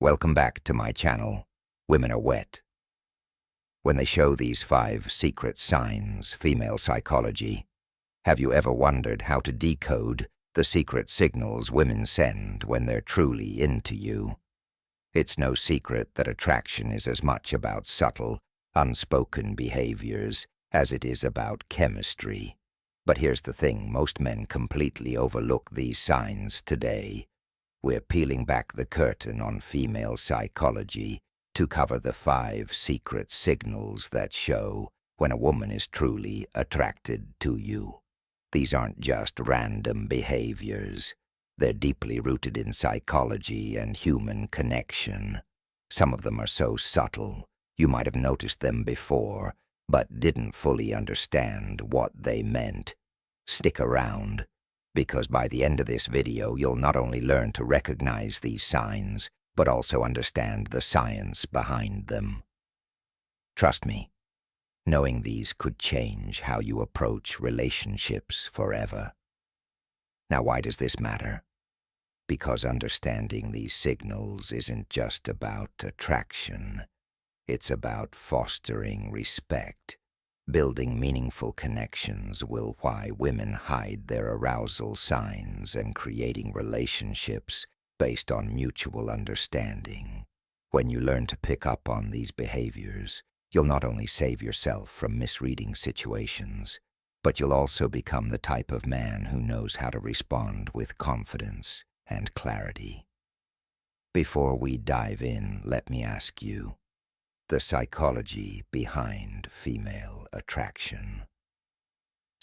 Welcome back to my channel, Women Are Wet. When they show these 5 secret signs, female psychology, have you ever wondered how to decode the secret signals women send when they're truly into you? It's no secret that attraction is as much about subtle, unspoken behaviors as it is about chemistry. But here's the thing, most men completely overlook these signs today. We're peeling back the curtain on female psychology to cover the 5 secret signals that show when a woman is truly attracted to you. These aren't just random behaviors. They're deeply rooted in psychology and human connection. Some of them are so subtle, you might have noticed them before, but didn't fully understand what they meant. Stick around, because by the end of this video, you'll not only learn to recognize these signs, but also understand the science behind them. Trust me, knowing these could change how you approach relationships forever. Now, why does this matter? Because understanding these signals isn't just about attraction. It's about fostering respect. Building meaningful connections will why women hide their arousal signs and creating relationships based on mutual understanding. When you learn to pick up on these behaviors, you'll not only save yourself from misreading situations, but you'll also become the type of man who knows how to respond with confidence and clarity. Before we dive in, let me ask you, the psychology behind female attraction.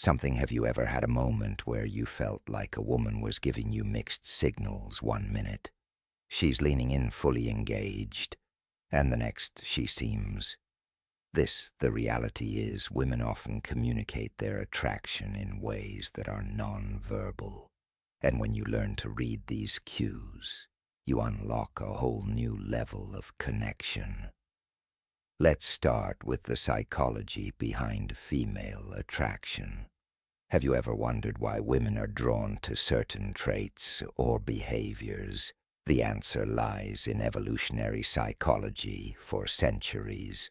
Have you ever had a moment where you felt like a woman was giving you mixed signals one minute? She's leaning in fully engaged, and the next she seems. The reality is women often communicate their attraction in ways that are non-verbal. And when you learn to read these cues, you unlock a whole new level of connection. Let's start with the psychology behind female attraction. Have you ever wondered why women are drawn to certain traits or behaviors? The answer lies in evolutionary psychology. For centuries,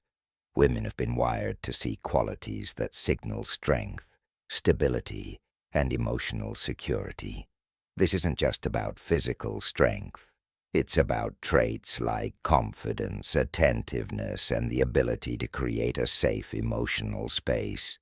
women have been wired to see qualities that signal strength, stability, and emotional security. This isn't just about physical strength. It's about traits like confidence, attentiveness, and the ability to create a safe emotional space.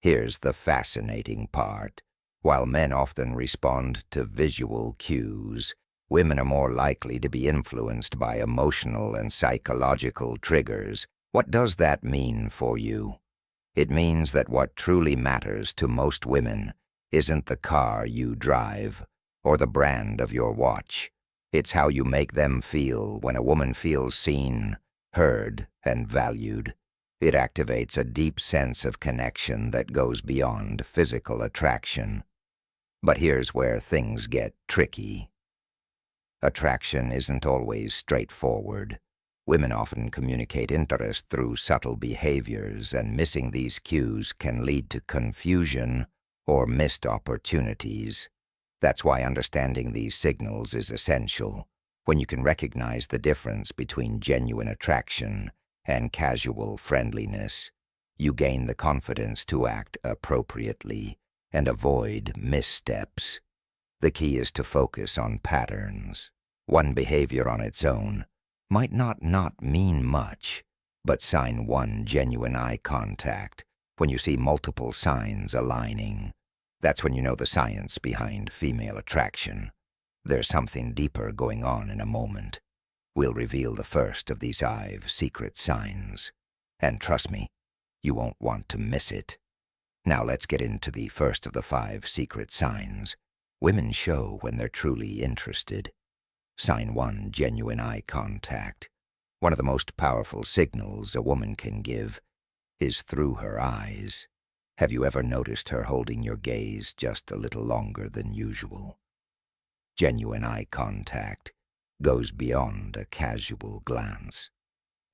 Here's the fascinating part. While men often respond to visual cues, women are more likely to be influenced by emotional and psychological triggers. What does that mean for you? It means that what truly matters to most women isn't the car you drive or the brand of your watch. It's how you make them feel. When a woman feels seen, heard, and valued, it activates a deep sense of connection that goes beyond physical attraction. But here's where things get tricky. Attraction isn't always straightforward. Women often communicate interest through subtle behaviors, and missing these cues can lead to confusion or missed opportunities. That's why understanding these signals is essential. When you can recognize the difference between genuine attraction and casual friendliness, you gain the confidence to act appropriately and avoid missteps. The key is to focus on patterns. One behavior on its own might not mean much, but sign 1, genuine eye contact. When you see multiple signs aligning, that's when you know the science behind female attraction. There's something deeper going on in a moment. We'll reveal the first of these 5 secret signs. And trust me, you won't want to miss it. Now let's get into the first of the 5 secret signs women show when they're truly interested. Sign 1, genuine eye contact. One of the most powerful signals a woman can give is through her eyes. Have you ever noticed her holding your gaze just a little longer than usual? Genuine eye contact goes beyond a casual glance.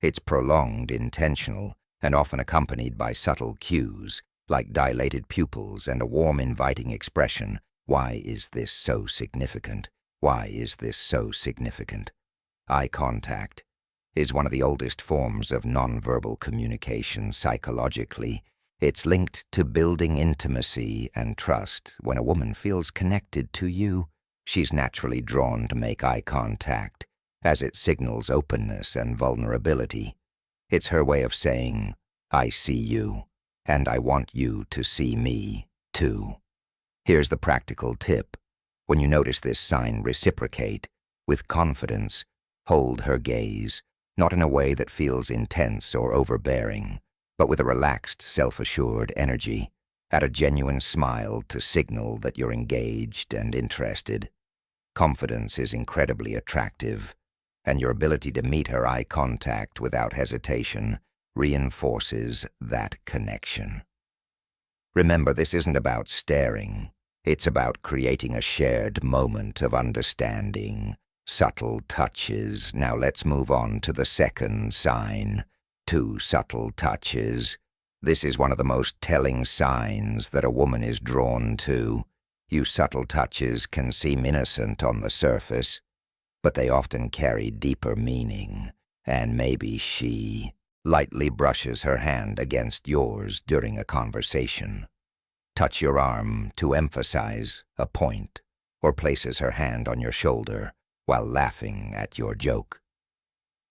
It's prolonged, intentional, and often accompanied by subtle cues, like dilated pupils and a warm, inviting expression. Why is this so significant? Why is this so significant? Eye contact is one of the oldest forms of nonverbal communication psychologically. It's linked to building intimacy and trust. When a woman feels connected to you, she's naturally drawn to make eye contact, as it signals openness and vulnerability. It's her way of saying, "I see you, and I want you to see me, too." Here's the practical tip. When you notice this sign, reciprocate. With confidence, hold her gaze, not in a way that feels intense or overbearing, but with a relaxed, self-assured energy. Add a genuine smile to signal that you're engaged and interested. Confidence is incredibly attractive, and your ability to meet her eye contact without hesitation reinforces that connection. Remember, this isn't about staring. It's about creating a shared moment of understanding, subtle touches. Now let's move on to the second sign. 2 subtle touches. This is one of the most telling signs that a woman is drawn to. You subtle touches can seem innocent on the surface, but they often carry deeper meaning, and maybe she lightly brushes her hand against yours during a conversation, touch your arm to emphasize a point, or places her hand on your shoulder while laughing at your joke.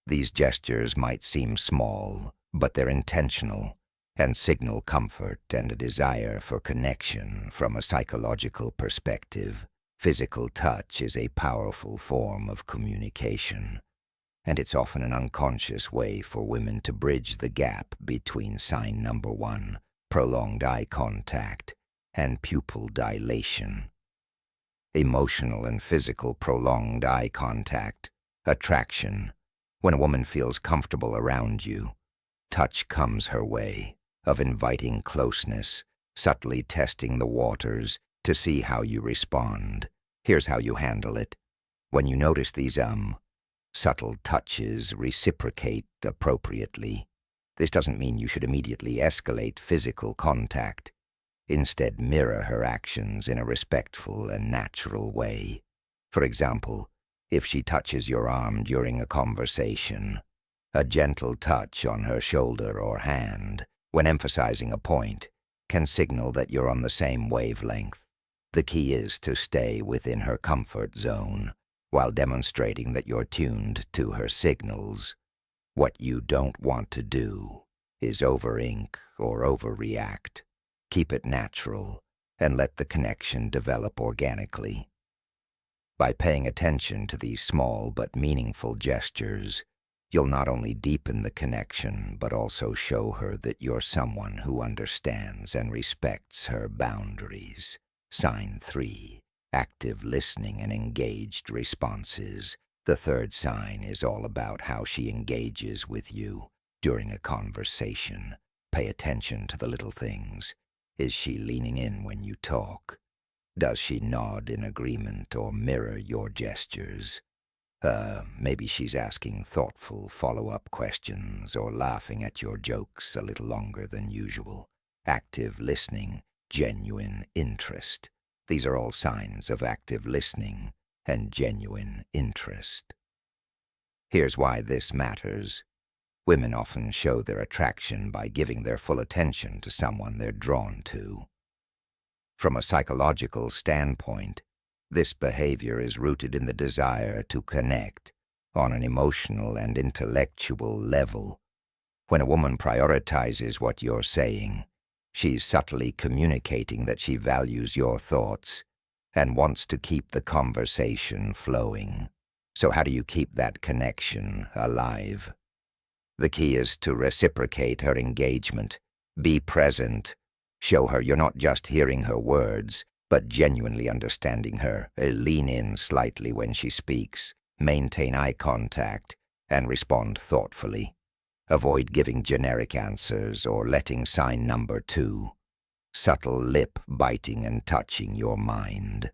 These gestures might seem small, but they're intentional and signal comfort and a desire for connection from a psychological perspective. Physical touch is a powerful form of communication, and it's often an unconscious way for women to bridge the gap between sign number 1, prolonged eye contact, and pupil dilation. Emotional and physical prolonged eye contact, attraction. When a woman feels comfortable around you, touch comes her way, of inviting closeness, subtly testing the waters to see how you respond. Here's how you handle it. When you notice these subtle touches, reciprocate appropriately. This doesn't mean you should immediately escalate physical contact. Instead, mirror her actions in a respectful and natural way. For example, if she touches your arm during a conversation, a gentle touch on her shoulder or hand, when emphasizing a point, can signal that you're on the same wavelength. The key is to stay within her comfort zone, while demonstrating that you're tuned to her signals. What you don't want to do is over-ink or overreact. Keep it natural and let the connection develop organically. By paying attention to these small but meaningful gestures, you'll not only deepen the connection, but also show her that you're someone who understands and respects her boundaries. Sign 3, active listening and engaged responses. The third sign is all about how she engages with you during a conversation. Pay attention to the little things. Is she leaning in when you talk? Does she nod in agreement or mirror your gestures? Maybe she's asking thoughtful follow-up questions or laughing at your jokes a little longer than usual. Active listening, genuine interest. These are all signs of active listening and genuine interest. Here's why this matters. Women often show their attraction by giving their full attention to someone they're drawn to. From a psychological standpoint, this behavior is rooted in the desire to connect on an emotional and intellectual level. When a woman prioritizes what you're saying, she's subtly communicating that she values your thoughts and wants to keep the conversation flowing. So how do you keep that connection alive? The key is to reciprocate her engagement. Be present. Show her you're not just hearing her words, but genuinely understanding her. Lean in slightly when she speaks. Maintain eye contact and respond thoughtfully. Avoid giving generic answers or letting sign number 2. Subtle lip biting and touching your mind.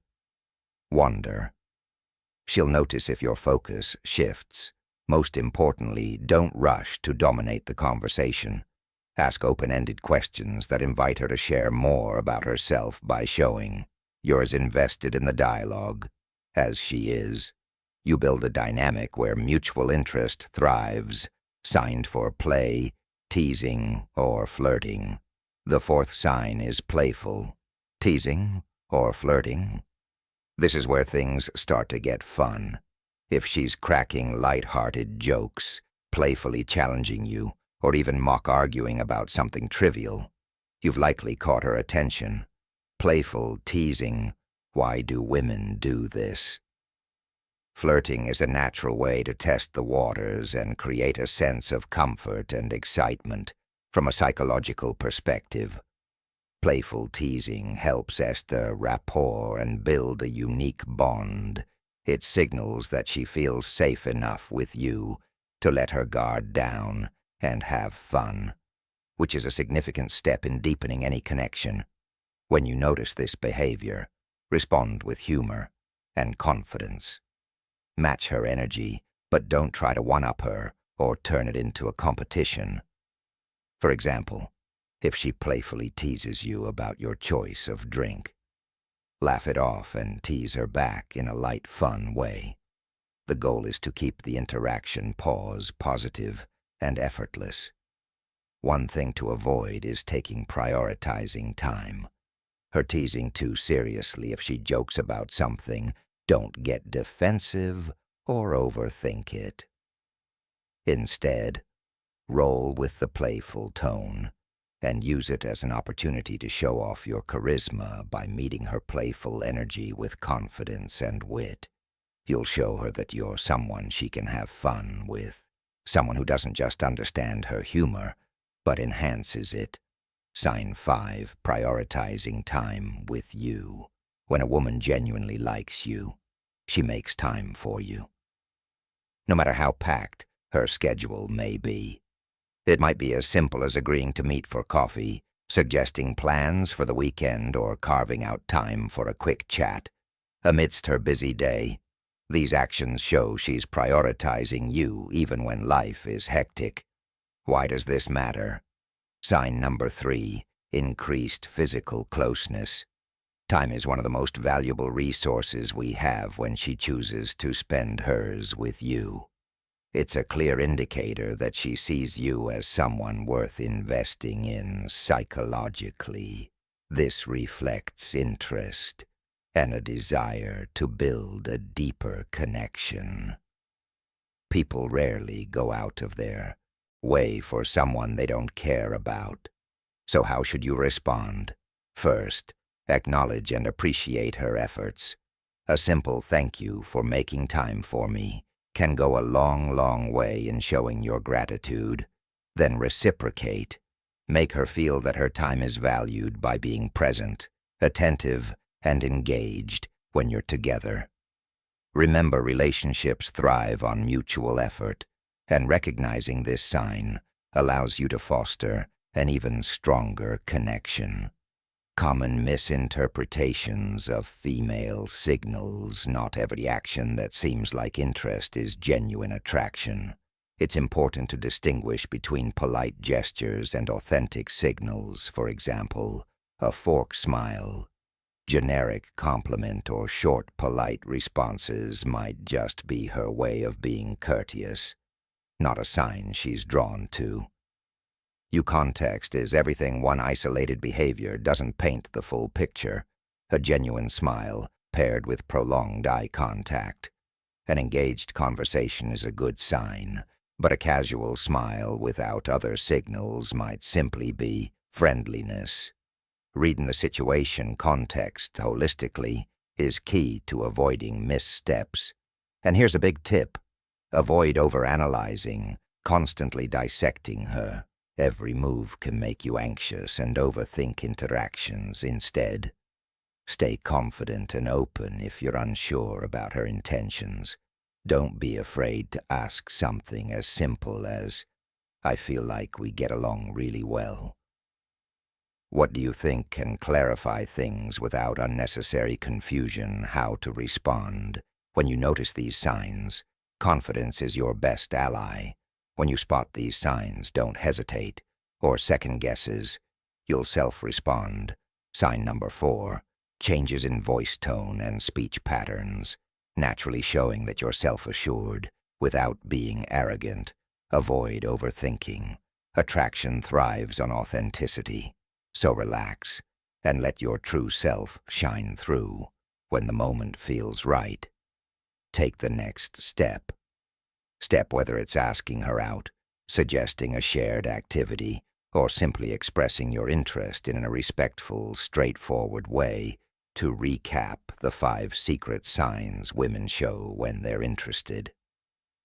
Wonder. She'll notice if your focus shifts. Most importantly, don't rush to dominate the conversation. Ask open-ended questions that invite her to share more about herself by showing you're as invested in the dialogue as she is. You build a dynamic where mutual interest thrives, signed for play, teasing, or flirting. The fourth sign is playful. Teasing or flirting? This is where things start to get fun. If she's cracking light-hearted jokes, playfully challenging you, or even mock arguing about something trivial, you've likely caught her attention. Playful teasing. Why do women do this? Flirting is a natural way to test the waters and create a sense of comfort and excitement from a psychological perspective. Playful teasing helps establish rapport and build a unique bond. It signals that she feels safe enough with you to let her guard down and have fun, which is a significant step in deepening any connection. When you notice this behavior, respond with humor and confidence. Match her energy, but don't try to one-up her or turn it into a competition. For example, if she playfully teases you about your choice of drink, laugh it off and tease her back in a light, fun way. The goal is to keep the interaction positive and effortless. One thing to avoid is prioritizing time. Her teasing too seriously. If she jokes about something, don't get defensive or overthink it. Instead, roll with the playful tone and use it as an opportunity to show off your charisma by meeting her playful energy with confidence and wit. You'll show her that you're someone she can have fun with, someone who doesn't just understand her humor, but enhances it. Sign 5, prioritizing time with you. When a woman genuinely likes you, she makes time for you. No matter how packed her schedule may be. It might be as simple as agreeing to meet for coffee, suggesting plans for the weekend, or carving out time for a quick chat. Amidst her busy day, these actions show she's prioritizing you even when life is hectic. Why does this matter? Sign number 3, increased physical closeness. Time is one of the most valuable resources we have when she chooses to spend hers with you. It's a clear indicator that she sees you as someone worth investing in psychologically. This reflects interest and a desire to build a deeper connection. People rarely go out of their way for someone they don't care about. So how should you respond? First, acknowledge and appreciate her efforts. A simple thank you for making time for me can go a long way in showing your gratitude. Then reciprocate. Make her feel that her time is valued by being present, attentive, and engaged when you're together. Remember, relationships thrive on mutual effort, and recognizing this sign allows you to foster an even stronger connection. Common misinterpretations of female signals. Not every action that seems like interest is genuine attraction. It's important to distinguish between polite gestures and authentic signals. For example, a forced smile, generic compliment, or short, polite responses might just be her way of being courteous, not a sign she's drawn to. Context is everything. One isolated behavior doesn't paint the full picture. A genuine smile paired with prolonged eye contact. An engaged conversation is a good sign, but a casual smile without other signals might simply be friendliness. Reading the situation context holistically is key to avoiding missteps. And here's a big tip. Avoid overanalyzing, constantly dissecting her. Every move can make you anxious and overthink interactions. Instead, stay confident and open if you're unsure about her intentions. Don't be afraid to ask something as simple as, "I feel like we get along really well." What do you think can clarify things without unnecessary confusion? How to respond. When you notice these signs, confidence is your best ally. When you spot these signs, don't hesitate or second guesses. You'll self-respond. Sign number 4, changes in voice tone and speech patterns. naturally showing that you're self-assured without being arrogant. Avoid overthinking. Attraction thrives on authenticity, so relax and let your true self shine through. When the moment feels right, take the next step. Whether it's asking her out, suggesting a shared activity, or simply expressing your interest in a respectful, straightforward way. To recap the 5 secret signs women show when they're interested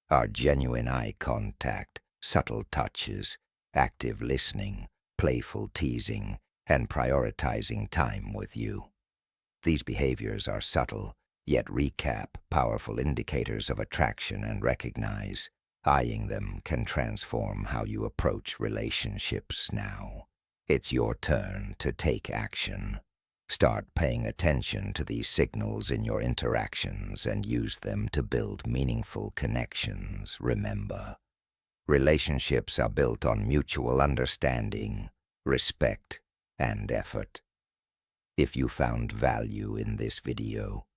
are genuine eye contact, subtle touches, active listening, playful teasing, and prioritizing time with you. These behaviors are subtle, yet recap powerful indicators of attraction, and recognize eyeing them can transform how you approach relationships. Now, it's your turn to take action. Start paying attention to these signals in your interactions and use them to build meaningful connections. Remember, relationships are built on mutual understanding, respect, and effort. If you found value in this video,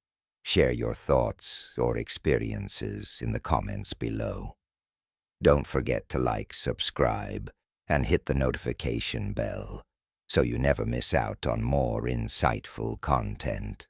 share your thoughts or experiences in the comments below. Don't forget to like, subscribe, and hit the notification bell so you never miss out on more insightful content.